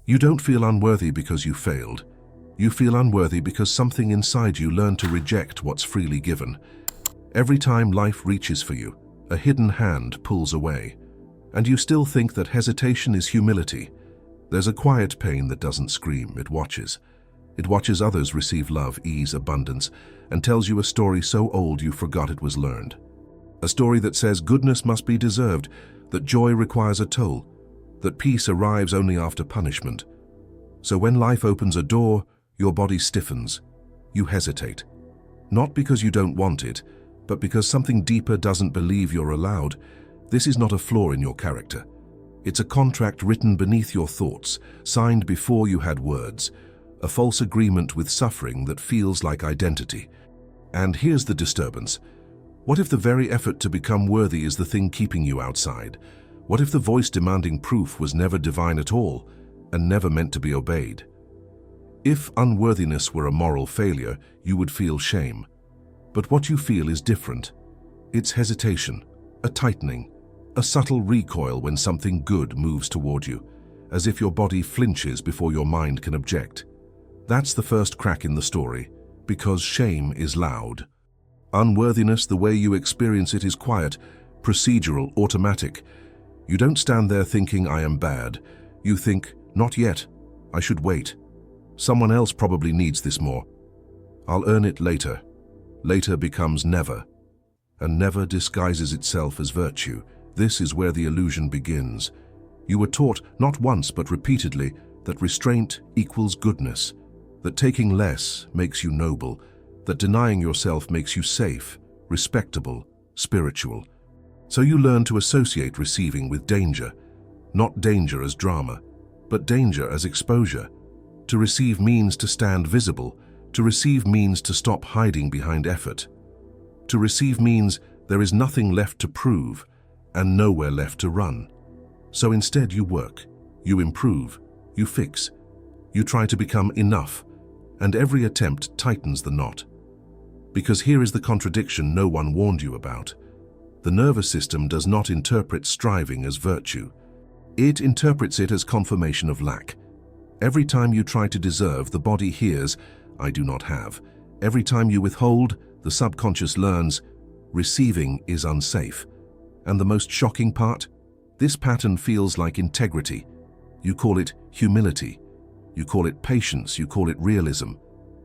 You don't feel unworthy because you failed. You feel unworthy because something inside you learned to reject what's freely given. Every time life reaches for you, a hidden hand pulls away. And you still think that hesitation is humility. There's a quiet pain that doesn't scream, it watches. It watches others receive love, ease, abundance, and tells you a story so old you forgot it was learned. A story that says goodness must be deserved, that joy requires a toll, that peace arrives only after punishment. So when life opens a door, your body stiffens. You hesitate. Not because you don't want it, but because something deeper doesn't believe you're allowed. This is not a flaw in your character. It's a contract written beneath your thoughts, signed before you had words, a false agreement with suffering that feels like identity. And here's the disturbance. What if the very effort to become worthy is the thing keeping you outside? What if the voice demanding proof was never divine at all and never meant to be obeyed? If unworthiness were a moral failure, you would feel shame. But what you feel is different. It's hesitation, a tightening, a subtle recoil when something good moves toward you, as if your body flinches before your mind can object. That's the first crack in the story, because shame is loud. Unworthiness, the way you experience it, is quiet, procedural, automatic. You don't stand there thinking, I am bad. You think, not yet, I should wait. Someone else probably needs this more. I'll earn it later. Later becomes never, and never disguises itself as virtue. This is where the illusion begins. You were taught, not once but repeatedly, that restraint equals goodness, that taking less makes you noble, that denying yourself makes you safe, respectable, spiritual. So you learn to associate receiving with danger, not danger as drama, but danger as exposure. To receive means to stand visible. To receive means to stop hiding behind effort. To receive means there is nothing left to prove and nowhere left to run. So instead you work, you improve, you fix, you try to become enough, and every attempt tightens the knot. Because here is the contradiction no one warned you about. The nervous system does not interpret striving as virtue. It interprets it as confirmation of lack. Every time you try to deserve, the body hears, I do not have. Every time you withhold, the subconscious learns, receiving is unsafe. And the most shocking part? This pattern feels like integrity. You call it humility. You call it patience. You call it realism.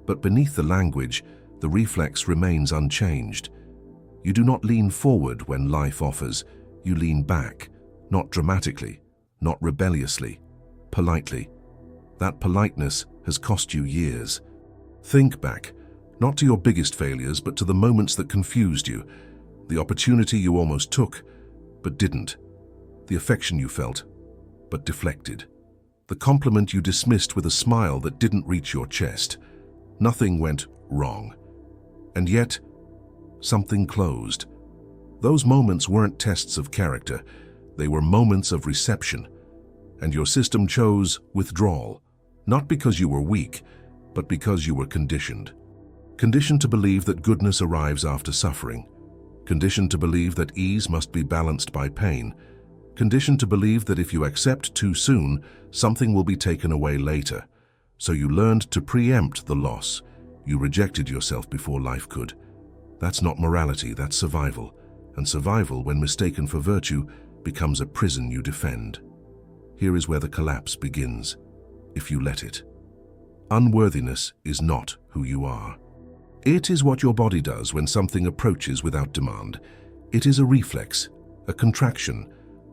But beneath the language, the reflex remains unchanged. You do not lean forward when life offers. You lean back, not dramatically, not rebelliously, politely. That politeness has cost you years. Think back, not to your biggest failures, but to the moments that confused you, the opportunity you almost took, but didn't, the affection you felt, but deflected, the compliment you dismissed with a smile that didn't reach your chest. Nothing went wrong. And yet, something closed. Those moments weren't tests of character, they were moments of reception. And your system chose withdrawal, not because you were weak, but because you were conditioned. Conditioned to believe that goodness arrives after suffering. Conditioned to believe that ease must be balanced by pain. Conditioned to believe that if you accept too soon, something will be taken away later. So you learned to preempt the loss. You rejected yourself before life could. That's not morality, that's survival. And survival, when mistaken for virtue, becomes a prison you defend. Here is where the collapse begins, if you let it. Unworthiness is not who you are. It is what your body does when something approaches without demand. It is a reflex, a contraction,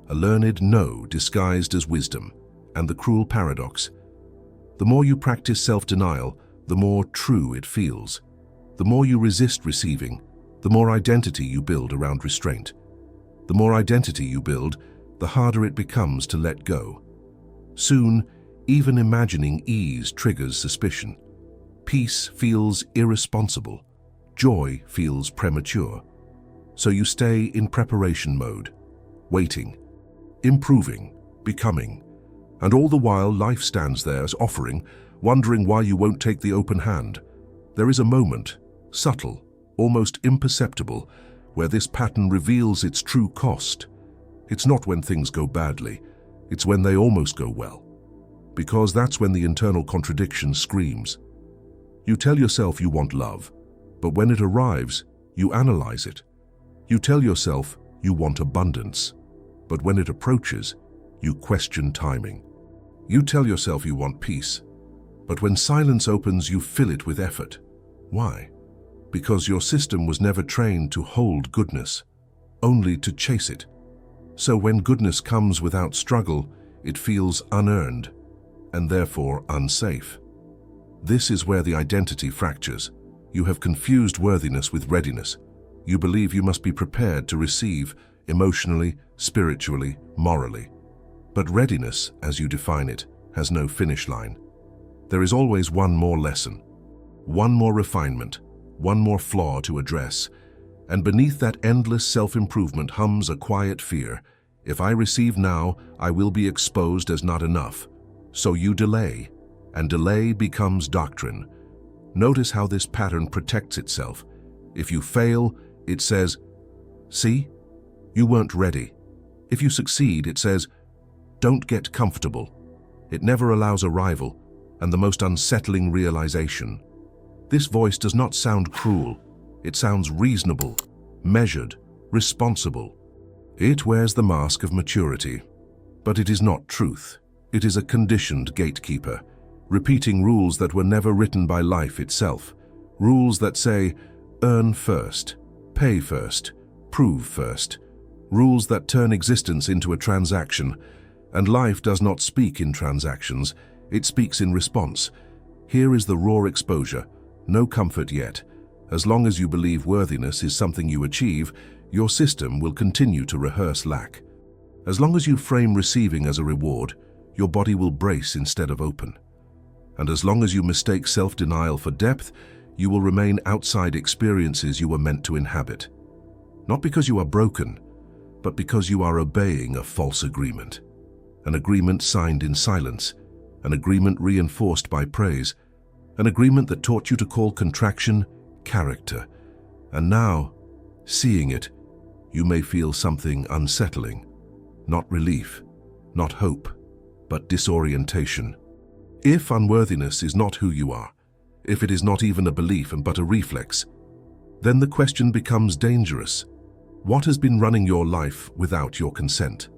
a learned no disguised as wisdom, and the cruel paradox. The more you practice self-denial, the more true it feels. The more you resist receiving, the more identity you build around restraint. The more identity you build, the harder it becomes to let go. Soon, even imagining ease triggers suspicion. Peace feels irresponsible. Joy feels premature. So you stay in preparation mode, waiting, improving, becoming. And all the while, life stands there as offering, wondering why you won't take the open hand. There is a moment, subtle, almost imperceptible, where this pattern reveals its true cost. It's not when things go badly, it's when they almost go well. because that's when the internal contradiction screams. You tell yourself you want love, but when it arrives, you analyze it. You tell yourself you want abundance, but when it approaches, you question timing. You tell yourself you want peace, but when silence opens, you fill it with effort. Why? Because your system was never trained to hold goodness, only to chase it. So when goodness comes without struggle, it feels unearned, and therefore unsafe. This is where the identity fractures. You have confused worthiness with readiness. You believe you must be prepared to receive emotionally, spiritually, morally. But readiness, as you define it, has no finish line. There is always one more lesson, one more refinement, one more flaw to address, and beneath that endless self-improvement hums a quiet fear. If I receive now, I will be exposed as not enough. So you delay, and delay becomes doctrine. Notice how this pattern protects itself. If you fail, it says, "See, you weren't ready." If you succeed, it says, "Don't get comfortable." It never allows arrival, and the most unsettling realization. This voice does not sound cruel. It sounds reasonable, measured, responsible. It wears the mask of maturity, but it is not truth. It is a conditioned gatekeeper, repeating rules that were never written by life itself. Rules that say, earn first, pay first, prove first. Rules that turn existence into a transaction. And life does not speak in transactions, it speaks in response. Here is the raw exposure. No comfort yet. As long as you believe worthiness is something you achieve, your system will continue to rehearse lack. As long as you frame receiving as a reward, your body will brace instead of open. And as long as you mistake self-denial for depth, you will remain outside experiences you were meant to inhabit. Not because you are broken, but because you are obeying a false agreement. An agreement signed in silence, an agreement reinforced by praise, an agreement that taught you to call contraction character. And now, seeing it, you may feel something unsettling. Not relief, not hope, but disorientation. If unworthiness is not who you are, if it is not even a belief but a reflex, then the question becomes dangerous. What has been running your life without your consent?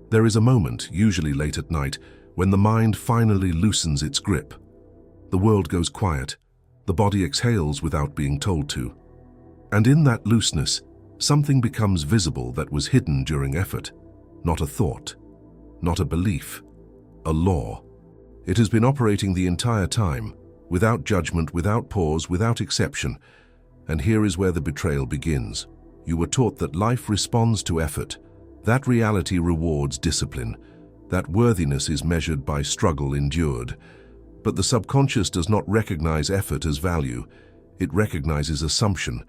There is a moment, usually late at night, when the mind finally loosens its grip. The world goes quiet. The body exhales without being told to. And in that looseness, something becomes visible that was hidden during effort. Not a thought, not a belief, a law. It has been operating the entire time, without judgment, without pause, without exception. And here is where the betrayal begins. You were taught that life responds to effort. That reality rewards discipline. That worthiness is measured by struggle endured. But the subconscious does not recognize effort as value. It recognizes assumption.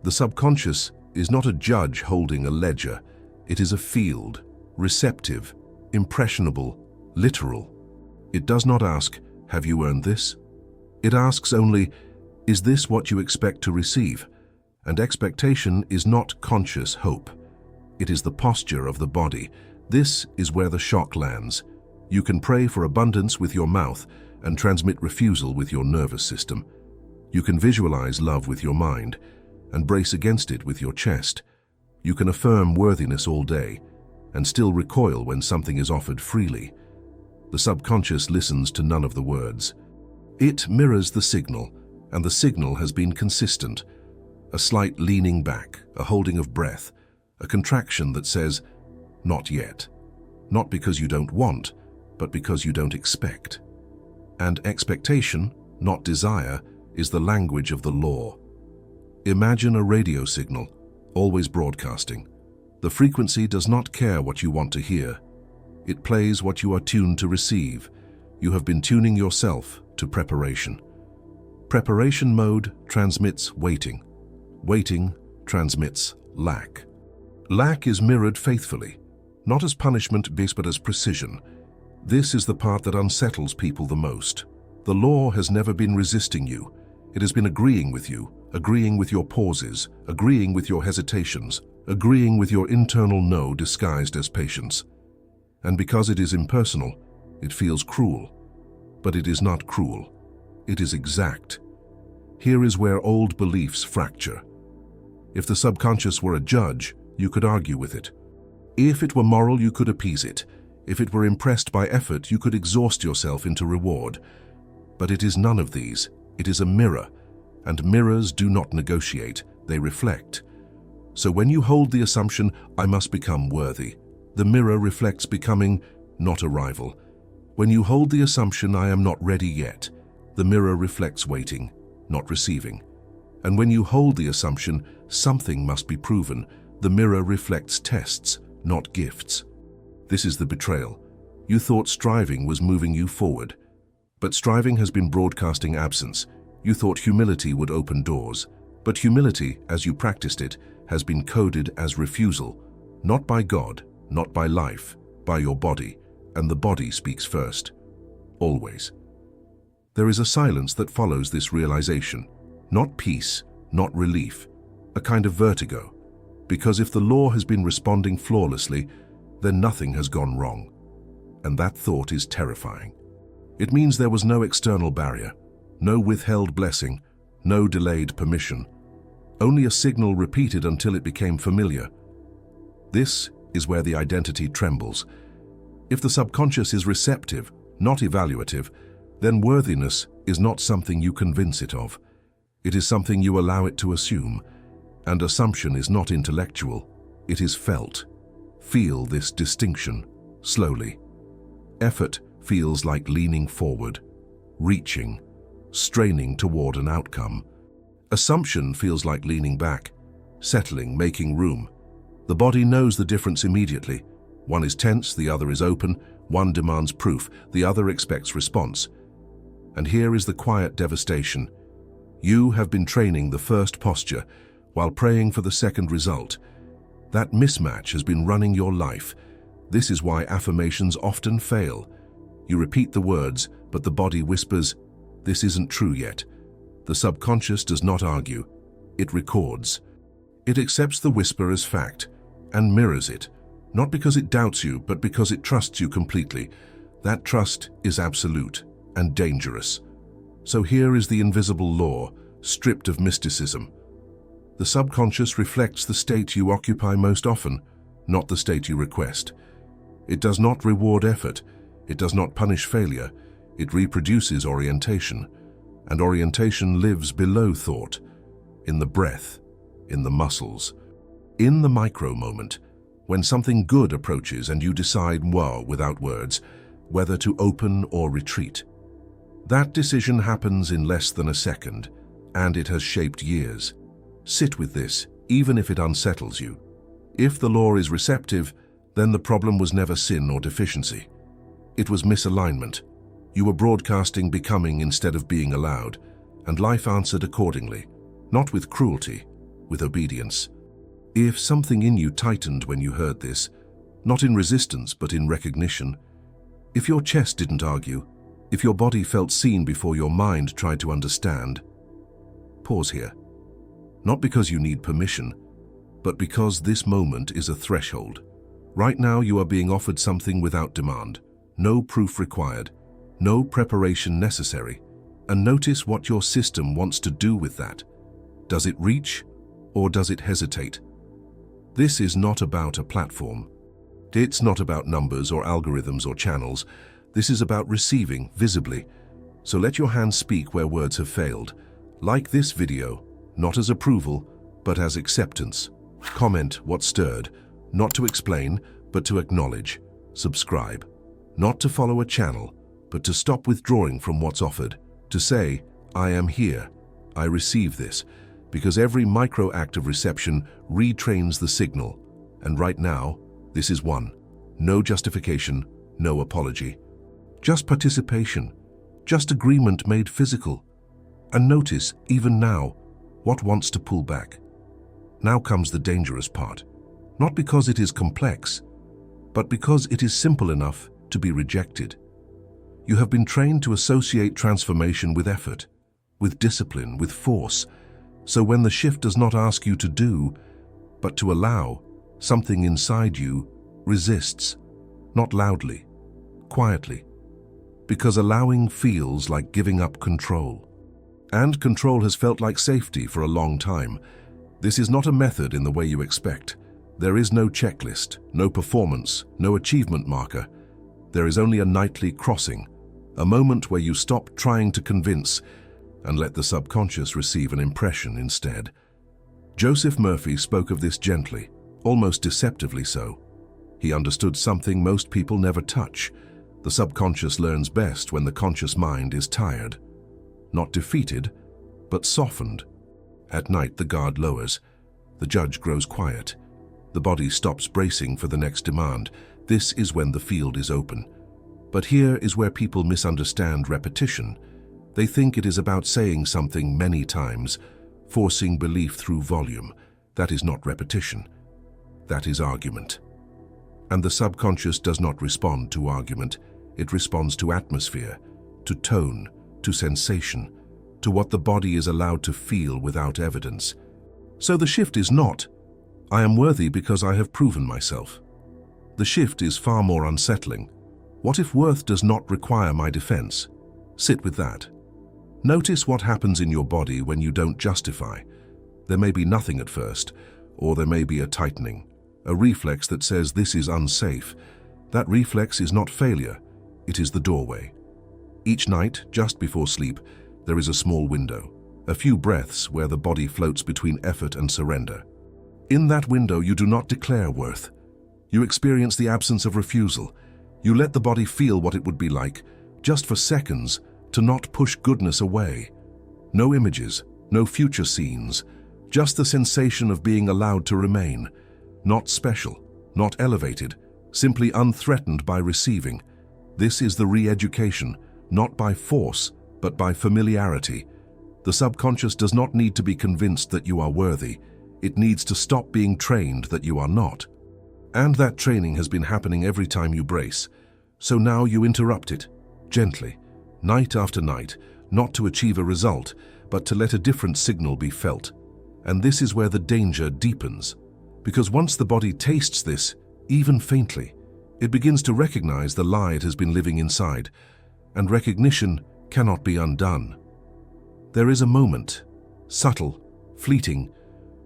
The subconscious is not a judge holding a ledger. It is a field, receptive, impressionable, literal. It does not ask, have you earned this? It asks only, is this what you expect to receive? And expectation is not conscious hope. It is the posture of the body. This is where the shock lands. You can pray for abundance with your mouth and transmit refusal with your nervous system. You can visualize love with your mind and brace against it with your chest. You can affirm worthiness all day and still recoil when something is offered freely. The subconscious listens to none of the words. It mirrors the signal, and the signal has been consistent. A slight leaning back, a holding of breath, a contraction that says, not yet. Not because you don't want, but because you don't expect. And expectation, not desire, is the language of the law. Imagine a radio signal, always broadcasting. The frequency does not care what you want to hear. It plays what you are tuned to receive. You have been tuning yourself to preparation. Preparation mode transmits waiting. Waiting transmits lack. Lack is mirrored faithfully, not as punishment but as precision. This is the part that unsettles people the most. The law has never been resisting you. It has been agreeing with you, agreeing with your pauses, agreeing with your hesitations, agreeing with your internal no disguised as patience. And because it is impersonal, It feels cruel, but it is not cruel. It is exact. Here is where old beliefs fracture. If the subconscious were a judge, you could argue with it. If it were moral, you could appease it. If it were impressed by effort, you could exhaust yourself into reward. But it is none of these. It is a mirror, and mirrors do not negotiate, they reflect. So when you hold the assumption, I must become worthy, the mirror reflects becoming, not arrival. When you hold the assumption, I am not ready yet, the mirror reflects waiting, not receiving. And when you hold the assumption, something must be proven, the mirror reflects tests, not gifts. This is the betrayal. You thought striving was moving you forward, but striving has been broadcasting absence. You thought humility would open doors, but humility, as you practiced it, has been coded as refusal, not by God, not by life, by your body, and the body speaks first. Always. There is a silence that follows this realization, not peace, not relief, a kind of vertigo, because if the law has been responding flawlessly, then nothing has gone wrong. And that thought is terrifying. It means there was no external barrier, no withheld blessing, no delayed permission, only a signal repeated until it became familiar. This is where the identity trembles. If the subconscious is receptive, not evaluative, then worthiness is not something you convince it of. It is something you allow it to assume. And assumption is not intellectual, it is felt. Feel this distinction, slowly. Effort feels like leaning forward, reaching, straining toward an outcome. Assumption feels like leaning back, settling, making room. The body knows the difference immediately. One is tense, the other is open, one demands proof, the other expects response. And here is the quiet devastation. You have been training the first posture while praying for the second result. That mismatch has been running your life. This is why affirmations often fail. You repeat the words, but the body whispers, "This isn't true yet." The subconscious does not argue. It records. It accepts the whisper as fact and mirrors it, not because it doubts you, but because it trusts you completely. That trust is absolute and dangerous. So here is the invisible law, stripped of mysticism. The subconscious reflects the state you occupy most often, not the state you request. It does not reward effort. It does not punish failure. It reproduces orientation. And orientation lives below thought, in the breath, in the muscles, in the micro moment, when something good approaches and you decide, wow, without words, whether to open or retreat. That decision happens in less than a second, and it has shaped years. Sit with this, even if it unsettles you. If the law is receptive, then the problem was never sin or deficiency. It was misalignment. You were broadcasting becoming instead of being allowed, and life answered accordingly, not with cruelty, with obedience. If something in you tightened when you heard this, not in resistance but in recognition, if your chest didn't argue, if your body felt seen before your mind tried to understand, pause here. Not because you need permission, but because this moment is a threshold. Right now you are being offered something without demand, no proof required, no preparation necessary, and notice what your system wants to do with that. Does it reach, or does it hesitate? This is not about a platform. It's not about numbers or algorithms or channels. This is about receiving visibly. So let your hands speak where words have failed. Like this video, not as approval, but as acceptance. Comment what stirred, not to explain, but to acknowledge. Subscribe, not to follow a channel, but to stop withdrawing from what's offered. To say, I am here, I receive this, because every micro act of reception retrains the signal. And right now, this is one. No justification, no apology. Just participation, just agreement made physical. And notice, even now, what wants to pull back. Now comes the dangerous part. Not because it is complex, but because it is simple enough to be rejected. You have been trained to associate transformation with effort, with discipline, with force. So when the shift does not ask you to do, but to allow, something inside you resists, not loudly, quietly, Because allowing feels like giving up control. And control has felt like safety for a long time. This is not a method in the way you expect. There is no checklist, no performance, no achievement marker. There is only a nightly crossing, a moment where you stop trying to convince and let the subconscious receive an impression instead. Joseph Murphy spoke of this gently, almost deceptively so. He understood something most people never touch. The subconscious learns best when the conscious mind is tired. Not defeated, but softened. At night, the guard lowers. The judge grows quiet. The body stops bracing for the next demand. This is when the field is open. But here is where people misunderstand repetition. They think it is about saying something many times, forcing belief through volume. That is not repetition. That is argument. And the subconscious does not respond to argument. It responds to atmosphere, to tone, to sensation, to what the body is allowed to feel without evidence. So the shift is not, I am worthy because I have proven myself. The shift is far more unsettling. What if worth does not require my defense? Sit with that. Notice what happens in your body when you don't justify. There may be nothing at first, or there may be a tightening, a reflex that says this is unsafe. That reflex is not failure, it is the doorway. Each night, just before sleep, there is a small window, a few breaths where the body floats between effort and surrender. In that window, you do not declare worth. You experience the absence of refusal. You let the body feel what it would be like, just for seconds, to not push goodness away. No images, no future scenes, just the sensation of being allowed to remain. Not special, not elevated, simply unthreatened by receiving. This is the re-education, not by force, but by familiarity. The subconscious does not need to be convinced that you are worthy. It needs to stop being trained that you are not. And that training has been happening every time you brace. So now you interrupt it, gently, night after night, not to achieve a result, but to let a different signal be felt. And this is where the danger deepens. Because once the body tastes this, even faintly, it begins to recognize the lie it has been living inside, and recognition cannot be undone. There is a moment, subtle, fleeting,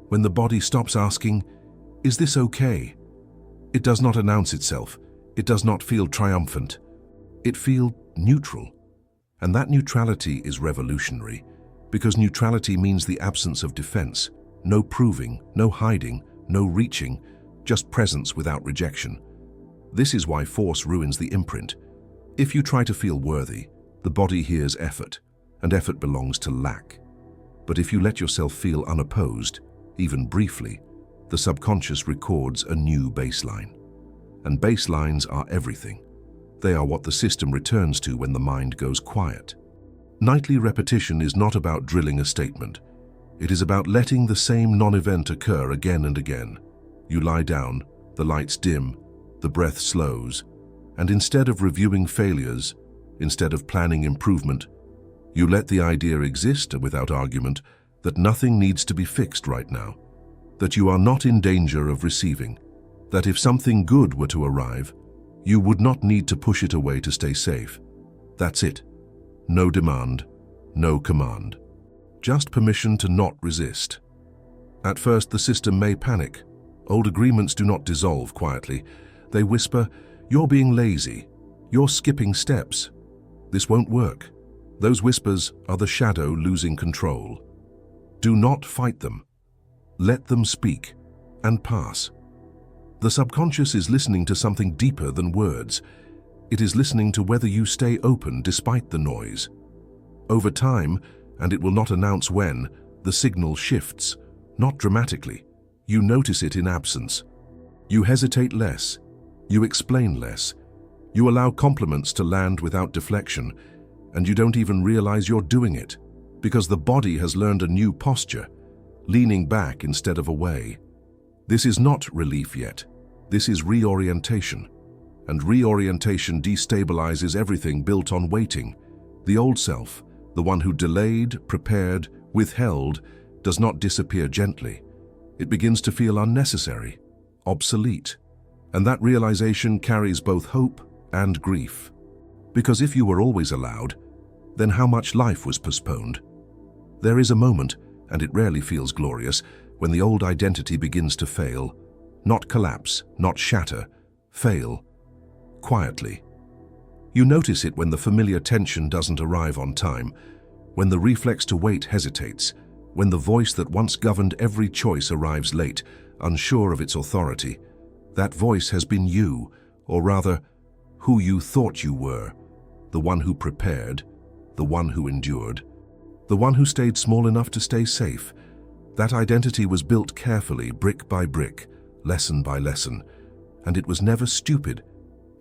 when the body stops asking, "Is this okay?" It does not announce itself. It does not feel triumphant. It feels neutral. And that neutrality is revolutionary, because neutrality means the absence of defense, no proving, no hiding, no reaching, just presence without rejection. This is why force ruins the imprint. If you try to feel worthy, the body hears effort, and effort belongs to lack. But if you let yourself feel unopposed, even briefly, the subconscious records a new baseline. And baselines are everything. They are what the system returns to when the mind goes quiet. Nightly repetition is not about drilling a statement. It is about letting the same non-event occur again and again. You lie down, the lights dim, the breath slows, and instead of reviewing failures, instead of planning improvement, you let the idea exist without argument that nothing needs to be fixed right now, that you are not in danger of receiving, that if something good were to arrive, you would not need to push it away to stay safe. That's it. No demand, no command. Just permission to not resist. At first, the system may panic. Old agreements do not dissolve quietly. They whisper, "You're being lazy. You're skipping steps. This won't work." Those whispers are the shadow losing control. Do not fight them. Let them speak and pass. The subconscious is listening to something deeper than words. It is listening to whether you stay open despite the noise. Over time, and it will not announce when, the signal shifts, not dramatically. You notice it in absence. You hesitate less. You explain less. You allow compliments to land without deflection, and you don't even realize you're doing it, because the body has learned a new posture, leaning back instead of away. This is not relief yet. This is reorientation. And reorientation destabilizes everything built on waiting. The old self, the one who delayed, prepared, withheld, does not disappear gently. It begins to feel unnecessary, obsolete. And that realization carries both hope and grief. Because if you were always allowed, then how much life was postponed? There is a moment, and it rarely feels glorious, when the old identity begins to fail. Not collapse, not shatter, fail. Quietly. You notice it when the familiar tension doesn't arrive on time, when the reflex to wait hesitates, when the voice that once governed every choice arrives late, unsure of its authority. That voice has been you, or rather, who you thought you were, the one who prepared, the one who endured, the one who stayed small enough to stay safe. That identity was built carefully, brick by brick, lesson by lesson, and it was never stupid.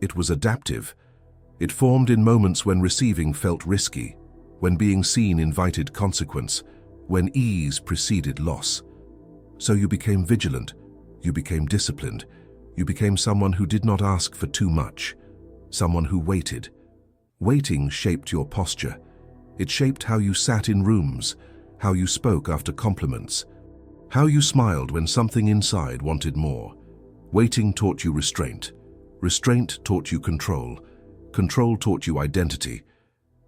It was adaptive. It formed in moments when receiving felt risky, when being seen invited consequence, when ease preceded loss. So you became vigilant, you became disciplined, you became someone who did not ask for too much, someone who waited. Waiting shaped your posture. It shaped how you sat in rooms, how you spoke after compliments, how you smiled when something inside wanted more. Waiting taught you restraint. Restraint taught you control. Control taught you identity.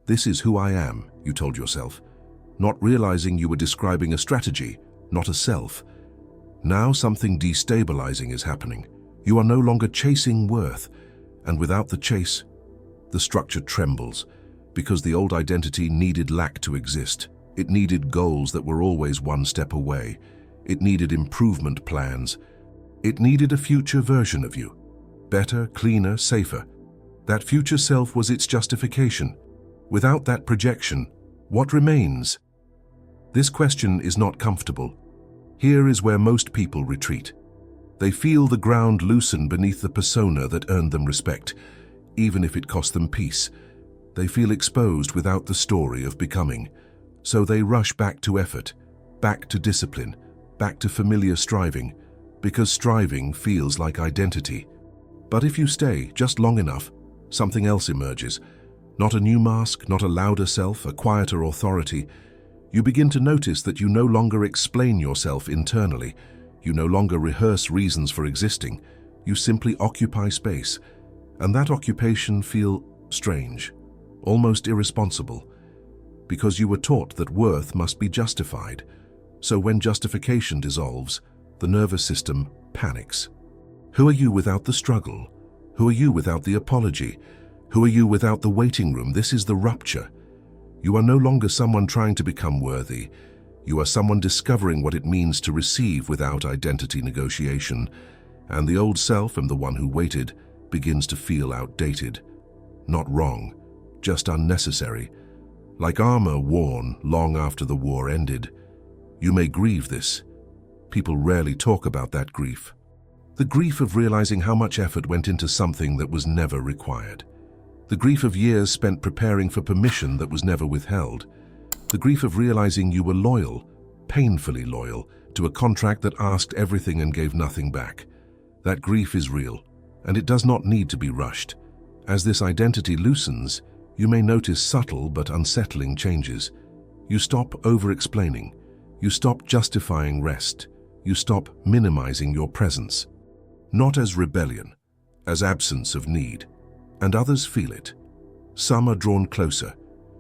This is who I am, you told yourself, not realizing you were describing a strategy, not a self. Now something destabilizing is happening. You are no longer chasing worth, and without the chase, the structure trembles, because the old identity needed lack to exist. It needed goals that were always one step away. It needed improvement plans. It needed a future version of you. Better, cleaner, safer. That future self was its justification. Without that projection, what remains? This question is not comfortable. Here is where most people retreat. They feel the ground loosen beneath the persona that earned them respect, even if it cost them peace. They feel exposed without the story of becoming. So they rush back to effort, back to discipline, back to familiar striving, because striving feels like identity. But if you stay just long enough, something else emerges. Not a new mask, not a louder self, a quieter authority. You begin to notice that you no longer explain yourself internally. You no longer rehearse reasons for existing. You simply occupy space. And that occupation feels strange, almost irresponsible, because you were taught that worth must be justified. So when justification dissolves, the nervous system panics. Who are you without the struggle? Who are you without the apology? Who are you without the waiting room? This is the rupture. You are no longer someone trying to become worthy. You are someone discovering what it means to receive without identity negotiation. And the old self and the one who waited begins to feel outdated. Not wrong, just unnecessary. Like armor worn long after the war ended. You may grieve this. People rarely talk about that grief. The grief of realizing how much effort went into something that was never required. The grief of years spent preparing for permission that was never withheld. The grief of realizing you were loyal, painfully loyal, to a contract that asked everything and gave nothing back. That grief is real, and it does not need to be rushed. As this identity loosens, you may notice subtle but unsettling changes. You stop over-explaining. You stop justifying rest. You stop minimizing your presence. Not as rebellion, as absence of need. And others feel it. Some are drawn closer,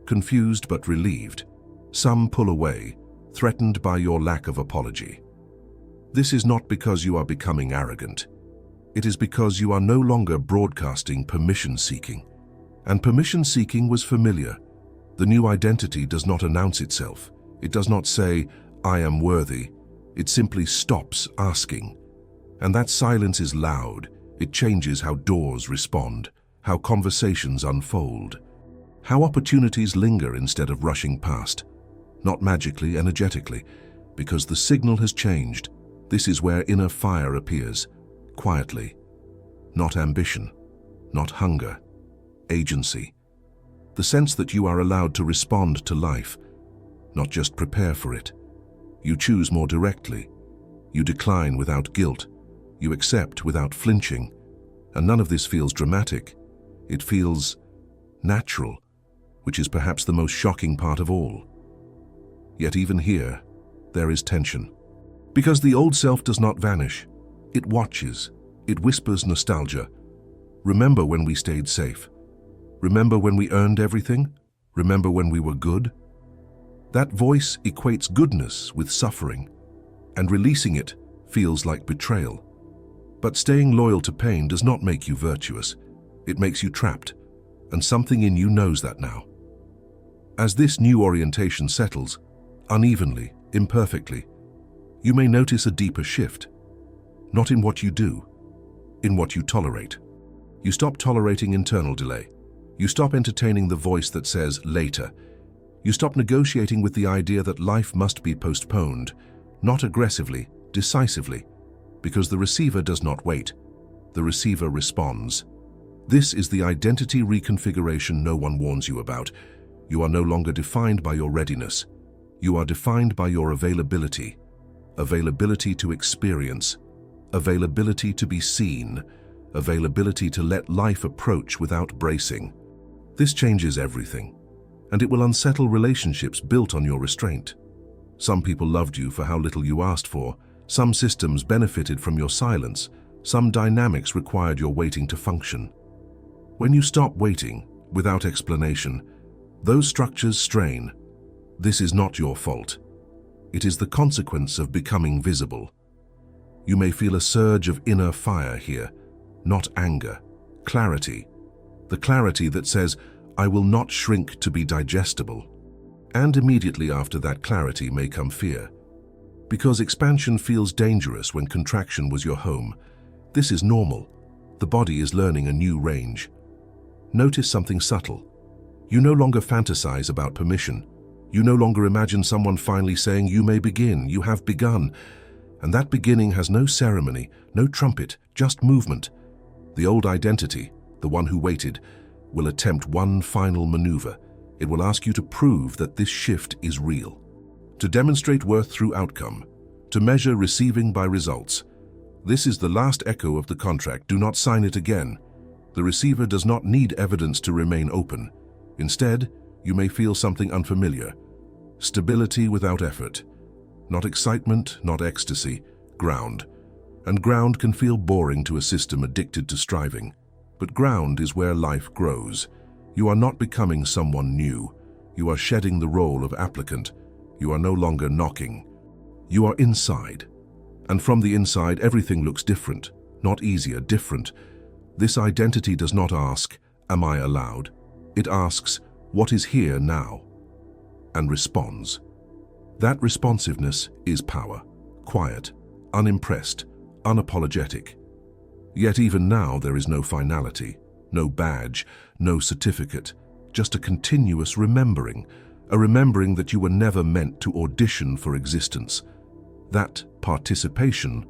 confused but relieved. Some pull away, threatened by your lack of apology. This is not because you are becoming arrogant. It is because you are no longer broadcasting permission-seeking. And permission-seeking was familiar. The new identity does not announce itself. It does not say, "I am worthy." It simply stops asking. And that silence is loud. It changes how doors respond, how conversations unfold, how opportunities linger instead of rushing past. Not magically, energetically, because the signal has changed. This is where inner fire appears, quietly. Not ambition, not hunger, agency. The sense that you are allowed to respond to life, not just prepare for it. You choose more directly. You decline without guilt. You accept without flinching. And none of this feels dramatic. It feels natural, which is perhaps the most shocking part of all. Yet even here, there is tension. Because the old self does not vanish. It watches. It whispers nostalgia. Remember when we stayed safe? Remember when we earned everything? Remember when we were good? That voice equates goodness with suffering, and releasing it feels like betrayal. But staying loyal to pain does not make you virtuous. It makes you trapped, and something in you knows that now. As this new orientation settles, unevenly, imperfectly, you may notice a deeper shift. Not in what you do, in what you tolerate. You stop tolerating internal delay. You stop entertaining the voice that says later. You stop negotiating with the idea that life must be postponed, not aggressively, decisively, because the receiver does not wait. The receiver responds. This is the identity reconfiguration no one warns you about. You are no longer defined by your readiness. You are defined by your availability. Availability to experience. Availability to be seen. Availability to let life approach without bracing. This changes everything, and it will unsettle relationships built on your restraint. Some people loved you for how little you asked for. Some systems benefited from your silence. Some dynamics required your waiting to function. When you stop waiting, without explanation, those structures strain. This is not your fault. It is the consequence of becoming visible. You may feel a surge of inner fire here, not anger, clarity. The clarity that says, I will not shrink to be digestible. And immediately after that clarity may come fear. Because expansion feels dangerous when contraction was your home. This is normal. The body is learning a new range. Notice something subtle. You no longer fantasize about permission. You no longer imagine someone finally saying, you may begin, you have begun. And that beginning has no ceremony, no trumpet, just movement. The old identity, the one who waited, will attempt one final maneuver. It will ask you to prove that this shift is real. To demonstrate worth through outcome. To measure receiving by results. This is the last echo of the contract. Do not sign it again. The receiver does not need evidence to remain open. Instead, you may feel something unfamiliar. Stability without effort. Not excitement, not ecstasy. Ground. And ground can feel boring to a system addicted to striving. But ground is where life grows. You are not becoming someone new. You are shedding the role of applicant. You are no longer knocking. You are inside. And from the inside, everything looks different. Not easier, different. This identity does not ask, am I allowed? It asks, what is here now? And responds. That responsiveness is power. Quiet, unimpressed, unapologetic. Yet even now there is no finality, no badge, no certificate, just a continuous remembering, a remembering that you were never meant to audition for existence. That participation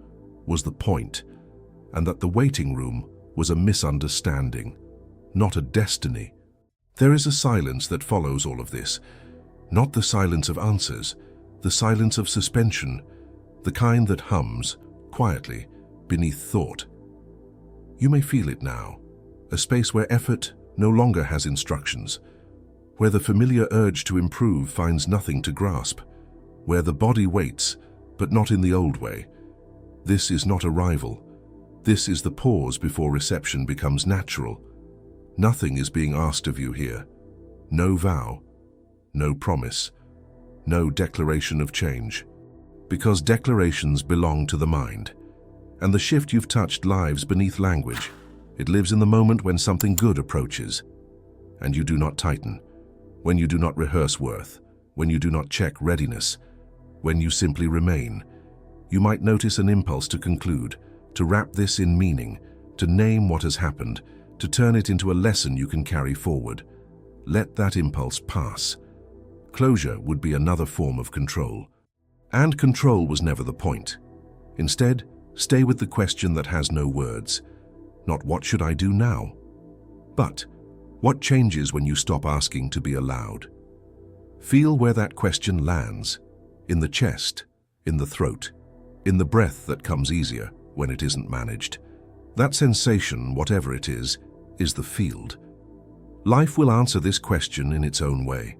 was the point, and that the waiting room was a misunderstanding, not a destiny. There is a silence that follows all of this, not the silence of answers, the silence of suspension, the kind that hums, quietly, beneath thought. You may feel it now, a space where effort no longer has instructions, where the familiar urge to improve finds nothing to grasp, where the body waits, but not in the old way. This is not arrival. This is the pause before reception becomes natural. Nothing is being asked of you here. No vow, no promise, no declaration of change. Because declarations belong to the mind. And the shift you've touched lives beneath language. It lives in the moment when something good approaches. And you do not tighten. When you do not rehearse worth. When you do not check readiness. When you simply remain. You might notice an impulse to conclude, to wrap this in meaning, to name what has happened, to turn it into a lesson you can carry forward. Let that impulse pass. Closure would be another form of control. And control was never the point. Instead, stay with the question that has no words. Not what should I do now? But what changes when you stop asking to be allowed? Feel where that question lands. In the chest, in the throat, in the breath that comes easier when it isn't managed. That sensation, whatever it is the field. Life will answer this question in its own way.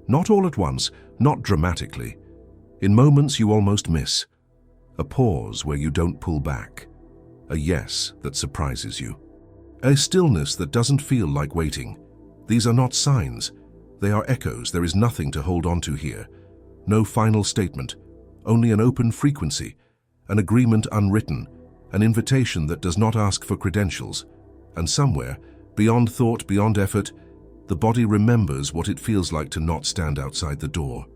Not all at once, not dramatically. In moments you almost miss. A pause where you don't pull back. A yes that surprises you. A stillness that doesn't feel like waiting. These are not signs. They are echoes. There is nothing to hold on to here. No final statement, only an open frequency, an agreement unwritten, an invitation that does not ask for credentials. And somewhere, beyond thought, beyond effort, the body remembers what it feels like to not stand outside the door.